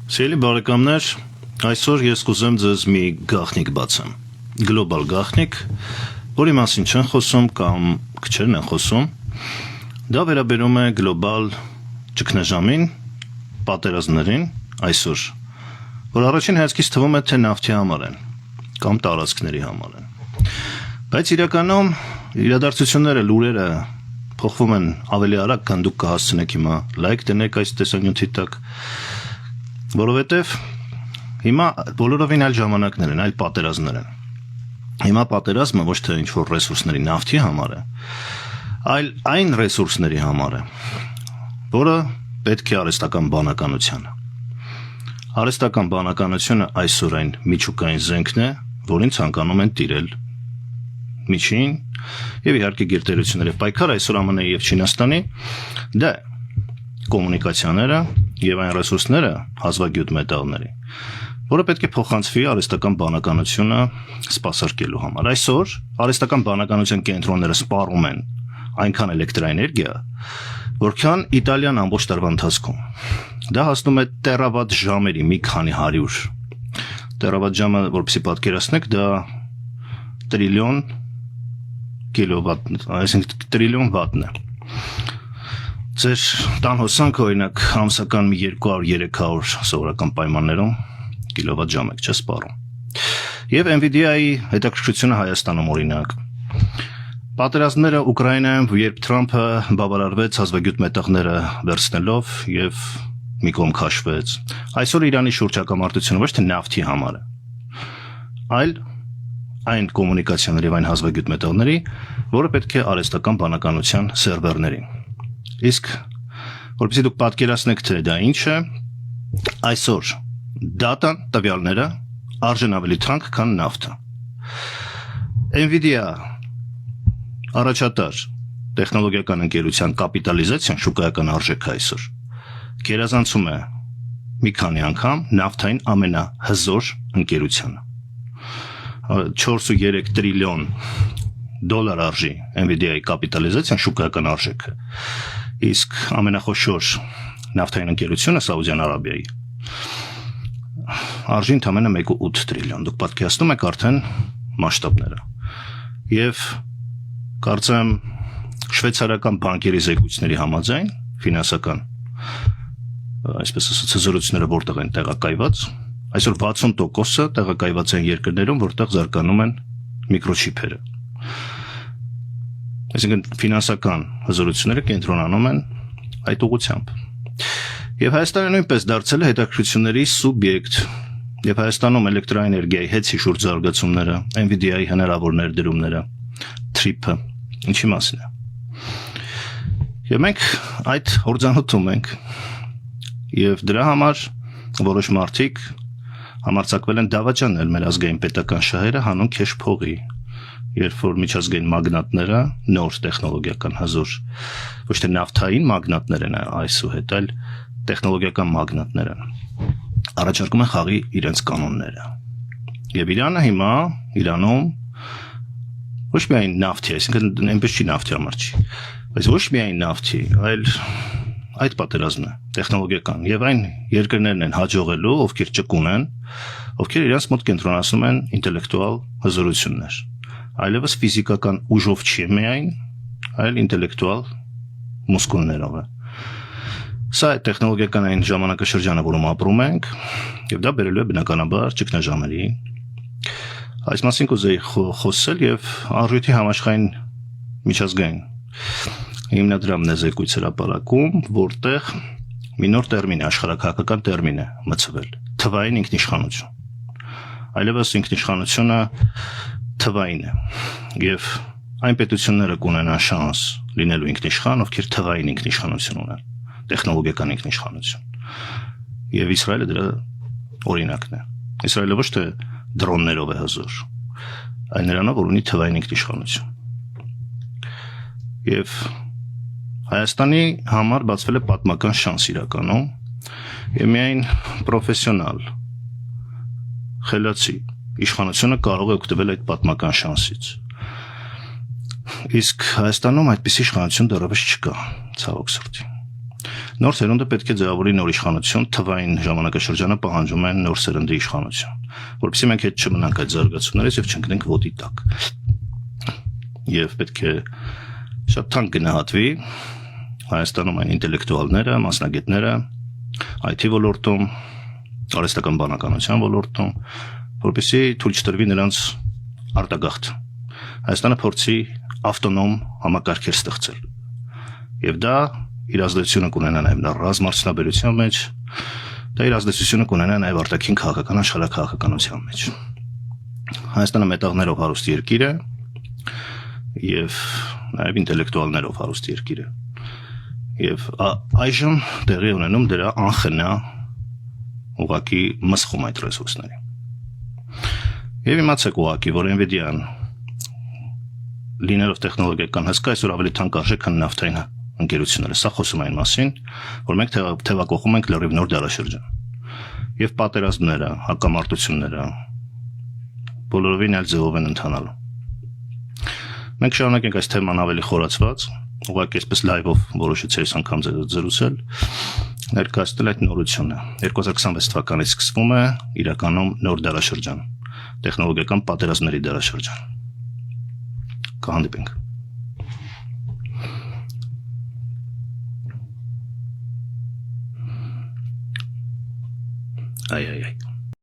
Սիրելի բարեկամներ, այսօր ես կուզեմ ձեզ մի գաղտնիք բացեմ, գլոբալ գաղտնիք, որի մասին չեն խոսում կամ քչերն են խոսում, դա վերաբերում է գլոբալ ճգնաժամին, պատերազմներին այսօր, որ առաջին հայացքից թվում է, թե նավթի համար են, կամ տարածքների համար են, բայց իրականում իրադարձությունները, լուրերը փոխվում են ավելի արագ, քան դուք կհասցնեք հիմա լայք դնեք այս տեսանյութի տակ, որովհետև հիմա բոլորովին այլ ժամանակներ են, այլ պատերազմներ են։ Հիմա պատերազմը ոչ թե ինչ-որ ռեսուրսների նավթի համար է, այլ այն ռեսուրսների համար է, որը պետք է արհեստական բանականությանը։ Արհեստական բանականությունը այսօր այն միջուկային զենքն է, որին ցանկանում են տիրել միջին եւ իհարկե գերտերություններ եւ պայքար այսօր ԱՄՆ-ի եւ Չինաստանի դա կոմունիկացիաները եւ այն ռեսուրսները հազվագյուտ մետաղների, որը պետք է փոխանցվի արհեստական բանականությունը սպասարկելու համար։ Այսօր արհեստական բանականության կենտրոնները սպառում են այնքան էլեկտրաէներգիա, որքան Իտալիան ամբողջ տարվա ընթացքում։ Դա հասնում է տերավատ ժամերի մի քանի 100 տերավատ ժամը, որպեսզի պատկերացնեք, դա տրիլիոն կիլովատ, այսինքն տրիլիոն վատն է։ Ձեր տան հոսանքը օրինակ ամսական մի 200-300 սովորական պայմաններում կիլովատ ժամ եք չսպառում։ Եվ NVIDIA-ի հետաքրքրությունը Հայաստանում օրինակ։ Պատերազմները Ուկրաինայում, երբ Թրամփը բավարարվեց հազվագյուտ մետաղները վերցնելով եւ մի կողմ քաշվեց։ Այսօր Իրանի շուրջ հակամարտությունը ոչ թե նավթի համար է, այլ այն կոմունիկացիաների եւ այն հազվագյուտ մետաղների, որը պետք է արհեստական բանականության սերվերներին։ Իսկ որպեսզի դուք պատկերացնեք, թե դա ինչ է, այսօր դատան տվյալները արժեն ավելի թանկ, քան նավթը։ NVIDIA առաջատար տեխնոլոգիական ընկերության կապիտալիզացիան շուկայական արժեքը այսօր գերազանցում է մի քանի անգամ նավթային ամենահզոր ընկերությանը։ 4.3 տրիլիոն դոլար արժի NVIDIA-ի կապիտալիզացիան շուկայական արժեքը, իսկ ամենախոշոր նավթային ընկերությունը Սաուդյան Արաբիայի արժի ընդամենը 1.8 տրիլիոն, դուք պատկերացնում եք արդեն մասշտաբները։ Եվ կարծեմ շվեյցարական բանկերի զեկույցների համաձայն ֆինանսական այսպես ասած հզորությունները որտեղ են տեղակայված, այսօր 60%-ը տեղակայված են երկրներում, որտեղ զարգանում են միկրոչիպերը։ Այսինքն ֆինանսական հզորությունները կենտրոնանում են այդ ուղղությամբ։ Եվ Հայաստանը նույնպես դարձել է հետաքրքրությունների սուբյեկտ, եւ Հայաստանում էլեկտրաէներգիայի հետ շուրջ զարգացումները, NVIDIA-ի հնարավոր ներդրումները, TRIP-ը, ինչի մասին է։ Եվ մենք այդ հորձանուտում ենք, եւ դրա համար որոշ մարդիկ համարձակվել են դավաճանել մեր ազգային պետական շահերը հանուն քեշ փողի, երբ որ միջազգային մագնատները նոր տեխնոլոգիական հզոր, ոչ թե նավթային մագնատներ են այսուհետ, այլ տեխնոլոգիական մագնատներ են, առաջարկում են խաղի իրենց կանոնները։ Եվ Իրանը հիմա Իրանում ոչ միայն նավթի, այսինքն այնպես չի նավթի համար չի, բայց ոչ միայն նավթի, այլ այդ պատերազմն է տեխնոլոգիական եւ այն երկրներն են հաջողելու, ովքեր ճկուն են, ովքեր իրենց մոտ կենտրոնացնում են ինտելեկտուալ հզորություններ, այլևս ֆիզիկական ուժով չի միայն, այլ ինտելեկտուալ մուսկուլներով է։ Սա է տեխնոլոգիական այն ժամանակաշրջանը, որում ապրում ենք, եւ դա բերելու է բնականաբար ճգնաժամերի։ Այս մասին կուզեի խոսել եւ արժույթի համաշխարհային միջազգային հիմնադրամն է զեկույց հրապարակում, որտեղ մի նոր տերմին, աշխարհաքաղաքական տերմին է մցվել՝ թվային ինքնիշխանություն։ Այլևս ինքնիշխանությունը թվային է, եւ այն պետությունները կունենան շանս լինելու ինքնիշխան, ովքեր թվային ինքնիշխանություն ունեն, տեխնոլոգիական ինքնիշխանություն։ Եվ Իսրայելը դրա օրինակն է։ Իսրայելը ոչ թե դրոններով է հզոր, այլ նրանով, որ ունի թվային ինքնիշխանություն։ Եվ Հայաստանի համար բացվել է պատմական շանս իրականում, եւ միայն պրոֆեսիոնալ խելացի իշխանությունը կարող է օգտվել այդ պատմական շանսից։ Իսկ Հայաստանում այդպիսի իշխանություն դեռևս չկա, ցավոք սրտի։ Նոր սերունդը պետք է ձևավորի նոր իշխանություն, թվային ժամանակաշրջանը պահանջում է նոր սերնդի իշխանություն, որովհետեւ մենք հետ չմնանք այդ զարգացումներից եւ չընկնենք ոտի տակ։ Եվ պետք է շատ թանկ գնահատվի Հայաստանում այն ինտելեկտուալները, մասնագետները, IT ոլորտում, արհեստական բանականության ոլորտում, որպեսզի թույլ չտրվի նրանց արտագաղթ։ Հայաստանը փորձի ավտոնոմ համակարգեր ստեղծել։ Եվ դա իր ազդեցությունը կունենա նաև ռազմարդյունաբերության մեջ, դա իր ազդեցությունը կունենա նաև արտաքին քաղաքական աշխարհաքաղաքականության մեջ։ Հայաստանը մետաղներով հարուստ երկիր է եւ նաև ինտելեկտուալներով հարուստ երկիր է։ Եվ այժմ տեղի ունենում դրա անխնա ուղղակի մսխում այդ ռեսուրսների։ Եվ իմացեք ուղղակի, որ Nvidia-ն լինելով տեխնոլոգիական հսկա այսօր ավելի թանկ արժեք, քան նավթային ընկերությունները։ Սա խոսում այն մասին, որ մենք թևակողում ենք լրիվ նոր դարաշրջան։ Եվ պատերազմները, հակամարտությունները բոլորովին այլ ձևով են ընթանալու։ Մենք շարունակենք այս թեման ավելի խորացված, ուղղակի այսպես լայվով որոշեցի այս անգամ զրուցել, ներկայացնել այդ նորությունը։ 2026 թվականից սկսվում է իրականում նոր դարաշրջան, տեխնոլոգիական պատերազմների դարաշրջան։ Կհանդիպենք։ Այ